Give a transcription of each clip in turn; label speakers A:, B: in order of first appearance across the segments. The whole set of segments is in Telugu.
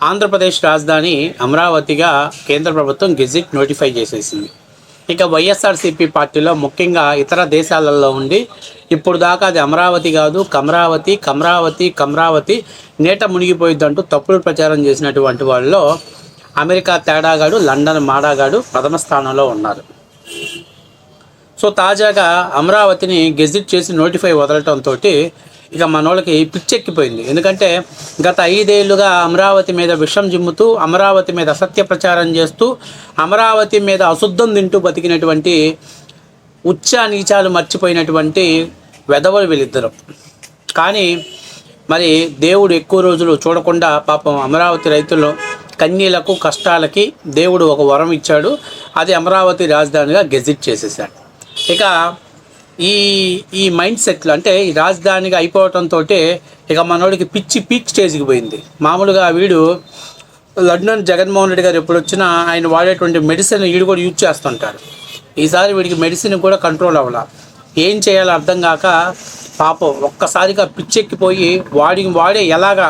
A: ఆంధ్రప్రదేశ్ రాజధాని అమరావతిగా కేంద్ర ప్రభుత్వం గెజిట్ నోటిఫై చేసేసింది. ఇక వైఎస్ఆర్సీపీ పార్టీలో ముఖ్యంగా ఇతర దేశాలలో ఉండి ఇప్పుడు దాకా అది అమరావతి కాదు కమరావతి కమరావతి కమరావతి నేట మునిగిపోయిద్దంటూ తప్పుడు ప్రచారం చేసినటువంటి వాళ్ళలో అమెరికా తేడాగాడు, లండన్ మాడాగాడు ప్రథమ స్థానంలో ఉన్నారు. సో తాజాగా అమరావతిని గెజిట్ చేసి నోటిఫై వదలటంతో ఇక మనోళ్ళకి పిచ్చెక్కిపోయింది. ఎందుకంటే గత 5 ఏళ్లుగా అమరావతి మీద విషం జిమ్ముతూ, అమరావతి మీద అసత్య ప్రచారం చేస్తూ, అమరావతి మీద అశుద్ధం తింటూ బతికినటువంటి నీచాలు మర్చిపోయినటువంటి వెధవలు వీళ్ళిద్దరు. కానీ మరి దేవుడు ఎక్కువ రోజులు చూడకుండా పాపం అమరావతి రైతులు కన్నీళ్లకు కష్టాలకి దేవుడు ఒక వరం ఇచ్చాడు. అది అమరావతి రాజధానిగా గెజిట్ చేసేసాడు. ఇక ఈ మైండ్ సెట్లు అంటే ఈ రాజధానిగా అయిపోవడంతో ఇక మనోడికి పీక్ స్టేజ్కి పోయింది. మామూలుగా వీడు లండన్ జగన్మోహన్ రెడ్డి గారు ఎప్పుడు వచ్చినా ఆయన వాడేటువంటి మెడిసిన్ వీడు కూడా యూజ్ చేస్తుంటారు. ఈసారి వీడికి మెడిసిన్ కూడా కంట్రోల్ అవ్వాల, ఏం చేయాలో అర్థం కాక పాపం ఒక్కసారిగా పిచ్చెక్కిపోయి వాడే ఎలాగా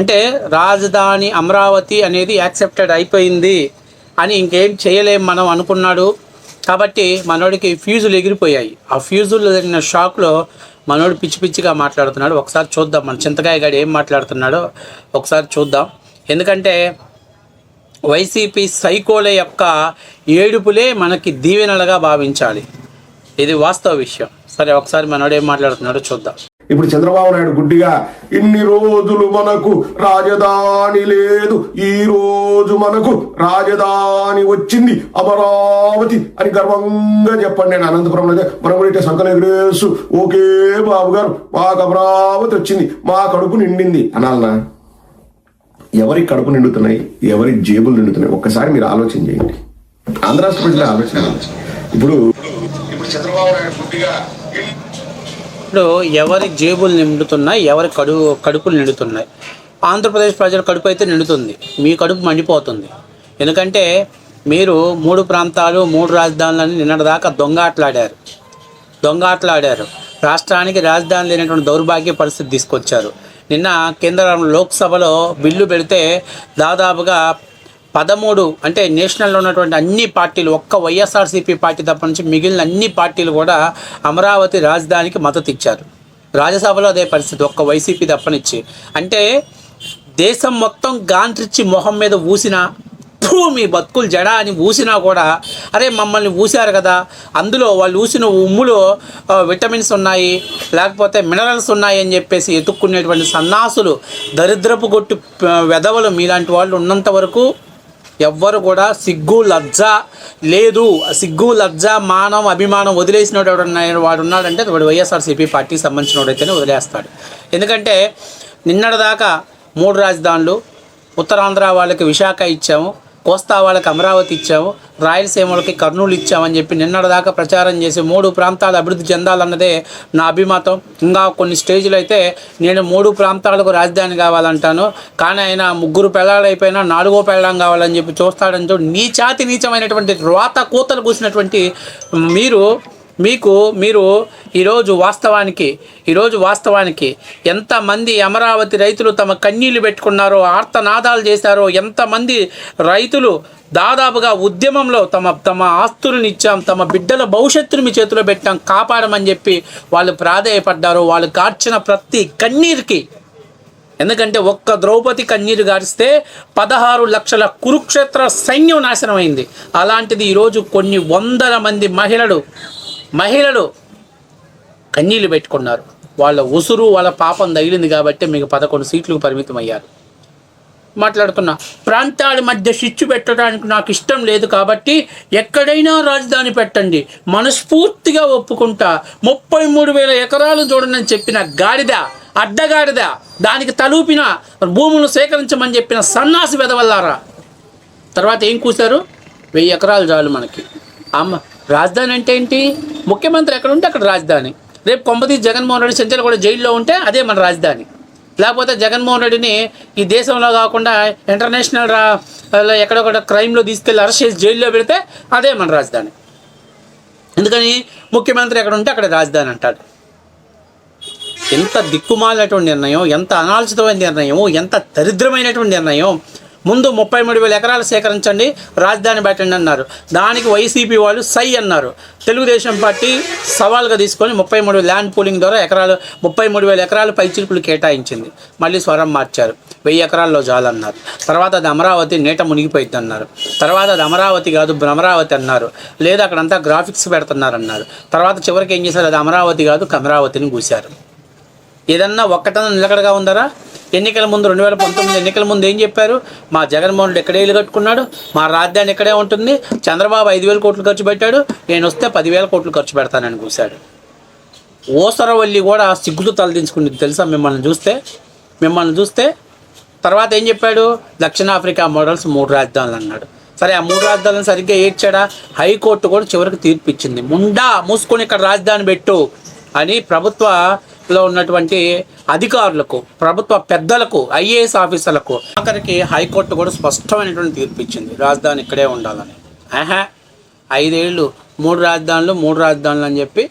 A: అంటే రాజధాని అమరావతి అనేది యాక్సెప్టెడ్ అయిపోయింది అని ఇంకేం చేయలేం మనం అనుకున్నాడు. కాబట్టి మనోడికి ఫ్యూజులు ఎగిరిపోయాయి. ఆ ఫ్యూజులు జరిగిన షాక్లో మనోడు పిచ్చిగా మాట్లాడుతున్నాడు. ఒకసారి చూద్దాం మన చింతకాయ గాడు ఏం మాట్లాడుతున్నాడో ఒకసారి చూద్దాం. ఎందుకంటే వైసీపీ సైకోల యొక్క ఏడుపులే మనకి దీవెనలుగా భావించాలి. ఇది వాస్తవ విషయం. సరే ఒకసారి మనోడు ఏం మాట్లాడుతున్నాడో చూద్దాం.
B: ఇప్పుడు చంద్రబాబు నాయుడు గుడ్డిగా ఇన్ని రోజులు మనకు రాజధాని లేదు, ఈ రోజు మనకు రాజధాని వచ్చింది అమరావతి అని గర్వంగా చెప్పండి. నేను అనంతపురంలో మనం కూడా సంకలు ఎగిరేసు ఓకే బాబు గారు మాకు అమరావతి వచ్చింది, మా కడుపు నిండింది అనాలనా? ఎవరి కడుపు నిండుతున్నాయి, ఎవరి జేబులు నిండుతున్నాయి ఒక్కసారి మీరు ఆలోచన చేయండి. ఆంధ్ర రాష్ట్ర ప్రజల ఆలోచన. ఇప్పుడు చంద్రబాబు నాయుడు గుడ్డిగా
A: ఇప్పుడు ఎవరి జేబులు నిండుతున్నాయి, ఎవరి కడుపులు నిండుతున్నాయి? ఆంధ్రప్రదేశ్ ప్రజల కడుపు అయితే నిండుతుంది, మీ కడుపు మండిపోతుంది. ఎందుకంటే మీరు 3 ప్రాంతాలు 3 రాజధానులని నిన్నటిదాకా దొంగ ఆటలాడారు. రాష్ట్రానికి రాజధాని లేనటువంటి దౌర్భాగ్య పరిస్థితి తీసుకొచ్చారు. నిన్న కేంద్ర లోక్సభలో బిల్లు పెడితే దాదాపుగా 13 అంటే నేషనల్లో ఉన్నటువంటి అన్ని పార్టీలు, ఒక్క వైఎస్ఆర్సీపీ పార్టీ తప్ప నుంచి మిగిలిన అన్ని పార్టీలు కూడా అమరావతి రాజధానికి మద్దతు ఇచ్చారు. రాజ్యసభలో అదే పరిస్థితి, ఒక్క వైసీపీ తప్పనిచ్చి. అంటే దేశం మొత్తం గాంట్రిచ్చి మొహం మీద ఊసినా, మీ బతుకులు జడా అని ఊసినా కూడా అరే మమ్మల్ని ఊశారు కదా, అందులో వాళ్ళు ఊసిన ఉమ్ములో విటమిన్స్ ఉన్నాయి, లేకపోతే మినరల్స్ ఉన్నాయి అని చెప్పేసి ఎత్తుక్కునేటువంటి సన్నాసులు, దరిద్రపు గొట్టు వెధవలు మీలాంటి వాళ్ళు ఉన్నంత వరకు ఎవ్వరు కూడా సిగ్గు లజ్జ మానం అభిమానం వదిలేసినోడు వాడు ఉన్నాడంటే వాడు వైఎస్ఆర్సీపీ పార్టీకి సంబంధించిన వాడైతేనే వదిలేస్తాడు. ఎందుకంటే నిన్నటిదాకా 3 రాజధానులు, ఉత్తరాంధ్ర వాళ్ళకి విశాఖ ఇచ్చాము, కోస్తా వాళ్ళకి అమరావతి ఇచ్చాము, రాయలసీమ వాళ్ళకి కర్నూలు ఇచ్చామని చెప్పి నిన్నటిదాకా ప్రచారం చేసి 3 ప్రాంతాలు అభివృద్ధి చెందాలన్నదే నా అభిమతం. ఇంకా కొన్ని స్టేజ్లో అయితే నేను 3 ప్రాంతాలకు రాజధాని కావాలంటాను, కానీ ఆయన 3 పెళ్ళాలు అయిపోయినా 4వ పెళ్ళం కావాలని చెప్పి చూస్తాడంటూ నీచమైనటువంటి రోత కూతలు కూసినటువంటి మీరు ఈరోజు వాస్తవానికి ఎంతమంది అమరావతి రైతులు తమ కన్నీళ్లు పెట్టుకున్నారో, ఆర్తనాదాలు చేశారో, ఎంతమంది రైతులు దాదాపుగా ఉద్యమంలో తమ ఆస్తులను ఇచ్చాం, తమ బిడ్డల భవిష్యత్తును మీ చేతిలో పెట్టాం, కాపాడమని చెప్పి వాళ్ళు ప్రాధేయపడ్డారు. వాళ్ళు కార్చిన ప్రతి కన్నీరుకి, ఎందుకంటే ఒక్క ద్రౌపది కన్నీరు గారిస్తే 16 లక్షల కురుక్షేత్ర సైన్యం నాశనమైంది. అలాంటిది ఈరోజు కొన్ని వందల మంది మహిళలు కన్నీళ్ళు పెట్టుకున్నారు. వాళ్ళ ఉసురు వాళ్ళ పాపం తగిలింది కాబట్టి మీకు 11 సీట్లకు పరిమితం అయ్యారు. మాట్లాడుతున్నా ప్రాంతాల మధ్య చిచ్చు పెట్టడానికి నాకు ఇష్టం లేదు కాబట్టి ఎక్కడైనా రాజధాని పెట్టండి, మనస్ఫూర్తిగా ఒప్పుకుంటా. 33,000 ఎకరాలు చూడని చెప్పిన అడ్డగాడిద, దానికి తలూపిన భూములను సేకరించమని చెప్పిన సన్నాసి వెదవల్లారా. తర్వాత ఏం కూశారు? 1000 ఎకరాలు చాలు మనకి. రాజధాని అంటే ఏంటి? ముఖ్యమంత్రి ఎక్కడ ఉంటే అక్కడ రాజధాని. రేపు కొంపతీసి జగన్మోహన్ రెడ్డి సెంచల్ కూడా జైల్లో ఉంటే అదే మన రాజధాని. లేకపోతే జగన్మోహన్ రెడ్డిని ఈ దేశంలో కాకుండా ఇంటర్నేషనల్ ఎక్కడొక్కడ క్రైమ్లో తీసుకెళ్ళి అరెస్ట్ చేసి జైల్లో పెడితే అదే మన రాజధాని. ఎందుకని ముఖ్యమంత్రి ఎక్కడ ఉంటే అక్కడ రాజధాని అంటాడు. ఎంత దిక్కుమాలినటువంటి నిర్ణయం, ఎంత అనాలోచితమైన నిర్ణయం, ఎంత దరిద్రమైనటువంటి నిర్ణయం. ముందు 33,000 ఎకరాలు సేకరించండి, రాజధాని పెట్టండి అన్నారు. దానికి వైసీపీ వాళ్ళు సై అన్నారు. తెలుగుదేశం పార్టీ సవాల్గా తీసుకొని 33 ల్యాండ్ పూలింగ్ ద్వారా 33,000 ఎకరాలు పైచిలుపులు కేటాయించింది. మళ్ళీ స్వరం మార్చారు. 1000 ఎకరాల్లో చాలన్నారు. తర్వాత అది అమరావతి నీట మునిగిపోయింది అన్నారు. తర్వాత అది అమరావతి కాదు భ్రమరావతి అన్నారు. లేదా అక్కడంతా గ్రాఫిక్స్ పెడుతున్నారన్నారు. తర్వాత చివరికి ఏం చేశారు, అది అమరావతి కాదు కమరావతిని కూశారు. ఏదన్నా ఒక్కటన్నా నిలకడగా ఉందరా? ఎన్నికల ముందు 2019 ఎన్నికల ముందు ఏం చెప్పారు? మా జగన్మోహన్ రెడ్డి ఎక్కడే ఇల్లు కట్టుకున్నాడు, మా రాజధాని ఇక్కడే ఉంటుంది, చంద్రబాబు 5,000 కోట్లు ఖర్చు పెట్టాడు, నేను వస్తే 10,000 కోట్లు ఖర్చు పెడతానని కూశాడు. ఓసరవల్లి కూడా సిగ్గులు తలదించుకుంది తెలుసా మిమ్మల్ని చూస్తే. తర్వాత ఏం చెప్పాడు? దక్షిణాఫ్రికా మోడల్స్ 3 రాజధానులు అన్నాడు. సరే, ఆ 3 రాజధానులను సరిగ్గా ఏడ్చాడా? హైకోర్టు కూడా చివరికి తీర్పు ఇచ్చింది. ముండా మూసుకొని ఇక్కడ రాజధాని పెట్టు అని ప్రభుత్వలో ఉన్నటువంటి అధికారులకు, ప్రభుత్వ పెద్దలకు, ఐఏఎస్ ఆఫీసర్లకు ఆఖరికి హైకోర్టు కూడా స్పష్టమైనటువంటి తీర్పు ఇచ్చింది, రాజధాని ఇక్కడే ఉండాలని. 5 ఏళ్ళు 3 రాజధానులు అని చెప్పి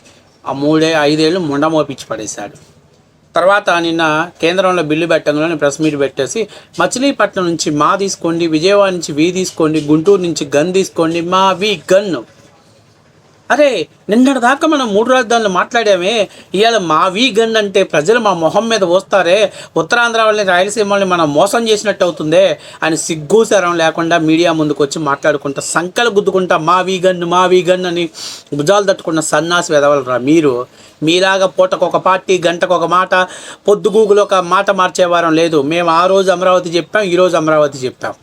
A: ఆ 5 ఏళ్ళు ముండమోపించి పడేశాడు. తర్వాత నిన్న కేంద్రంలో బిల్లు పెట్టడంలో ప్రెస్ మీట్ పెట్టేసి మచిలీపట్నం నుంచి మా తీసుకోండి, విజయవాడ నుంచి వి తీసుకోండి, గుంటూరు నుంచి గన్ తీసుకోండి, మా వి గన్ను. అరే, నిన్నటి దాకా మనం 3 రాజధానులు మాట్లాడామే, ఇవాళ మా వి గన్ అంటే ప్రజలు మా మొహం మీద పోస్తారే, ఉత్తరాంధ్ర వాళ్ళని రాయలసీమ వాళ్ళని మనం మోసం చేసినట్టు అవుతుందే అని సిగ్గుసరం లేకుండా మీడియా ముందుకు వచ్చి మాట్లాడుకుంటా, సంకలు గుద్దుకుంటా మా వి గన్ అని భుజాలు తట్టుకున్న సన్నాసి వెదవలరా మీరు. మీలాగా పూటకొక పార్టీ, గంటకొక మాట, పొద్దుగూగులో ఒక మాట మార్చేవారం లేదు. మేము ఆ రోజు అమరావతి చెప్పాం, ఈరోజు అమరావతి చెప్పాం.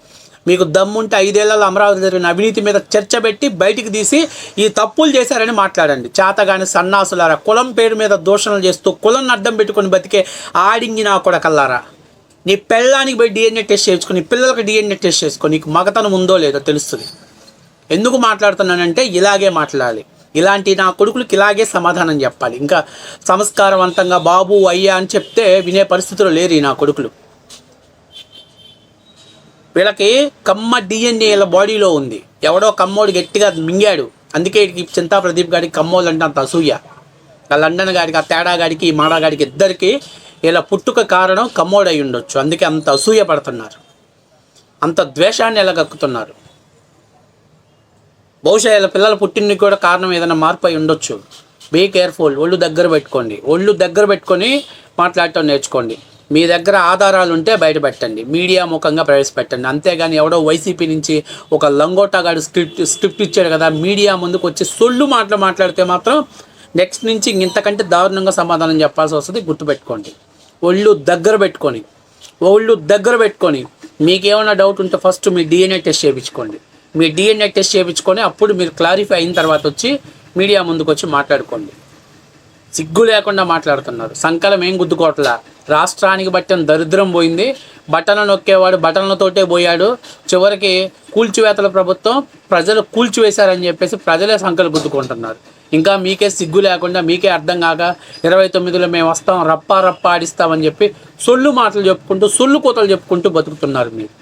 A: మీకు దమ్ముంటే 5 ఏళ్లలో అమరావతి జరిగిన అవినీతి మీద చర్చ పెట్టి బయటికి తీసి ఈ తప్పులు చేశారని మాట్లాడండి. చేతగాని సన్నాసులారా, కులం పేరు మీద దూషణలు చేస్తూ కులం అడ్డం పెట్టుకొని బతికే ఆడింగి నా కొడకల్లారా, నీ పెళ్ళానికి పోయి డిఎన్ఏ టెస్ట్ చేసుకుని, పిల్లలకు డిఎన్ఏ టెస్ట్ చేసుకొని నీకు మగతనం ఉందో లేదో తెలుస్తుంది. ఎందుకు మాట్లాడుతున్నానంటే ఇలాగే మాట్లాడాలి. ఇలాంటి నా కొడుకులకి ఇలాగే సమాధానం చెప్పాలి. ఇంకా సంస్కారవంతంగా బాబు అయ్యా అని చెప్తే వినే పరిస్థితులు లేరు ఈ నా కొడుకులు. వీళ్ళకి కమ్మ డిఎన్ఏ బాడీలో ఉంది. ఎవడో కమ్మోడు గట్టిగా మింగాడు, అందుకే చింతా ప్రదీప్ గారికి కమ్మోళ్ళు అంటే అంత అసూయ. ఆ లండన్ గాడికి, ఆ తేడా గాడికి, ఈ మాడా గాడికి ఇద్దరికి ఇలా పుట్టుక కారణం కమ్మోడు అయి ఉండొచ్చు. అందుకే అంత అసూయ పడుతున్నారు, అంత ద్వేషాన్ని ఎలగక్కుతున్నారు. బహుశా ఇలా పిల్లలు పుట్టినకి కూడా కారణం ఏదైనా మార్పు అయి ఉండొచ్చు. Be careful. ఒళ్ళు దగ్గర పెట్టుకొని మాట్లాడటం నేర్చుకోండి. మీ దగ్గర ఆధారాలు ఉంటే బయట పెట్టండి, మీడియా ముఖంగా ప్రవేశపెట్టండి. అంతేగాని ఎవడో వైసీపీ నుంచి ఒక లంగోటాగాడు స్క్రిప్ట్ ఇచ్చాడు కదా, మీడియా ముందుకు వచ్చి సొల్లు మాట్లాడితే మాత్రం నెక్స్ట్ నుంచి ఇంతకంటే దారుణంగా సమాధానం చెప్పాల్సి వస్తుంది. గుర్తుపెట్టుకోండి. ఒళ్ళు దగ్గర పెట్టుకొని మీకేమైనా డౌట్ ఉంటే ఫస్ట్ మీ డిఎన్ఏ టెస్ట్ చేయించుకోండి. మీ డిఎన్ఏ టెస్ట్ చేయించుకొని అప్పుడు మీరు క్లారిఫై అయిన తర్వాత వచ్చి మీడియా ముందుకు వచ్చి మాట్లాడుకోండి. సిగ్గు లేకుండా మాట్లాడుతున్నారు. సంకలం ఏం గుద్దుకోవట్లా. రాష్ట్రానికి బట్టిన దరిద్రం పోయింది. బటన్లు నొక్కేవాడు బటన్లతోటే పోయాడు. చివరికి కూల్చివేతల ప్రభుత్వం ప్రజలు కూల్చివేశారని చెప్పేసి ప్రజలే సంకలు గుద్దుకుంటున్నారు. ఇంకా మీకే సిగ్గు లేకుండా, మీకే అర్థం కాక 29లో మేము వస్తాం, రప్పా ఆడిస్తామని చెప్పి సొల్లు మాటలు చెప్పుకుంటూ, సొల్లు కూతలు చెప్పుకుంటూ బతుకుతున్నారు మీరు.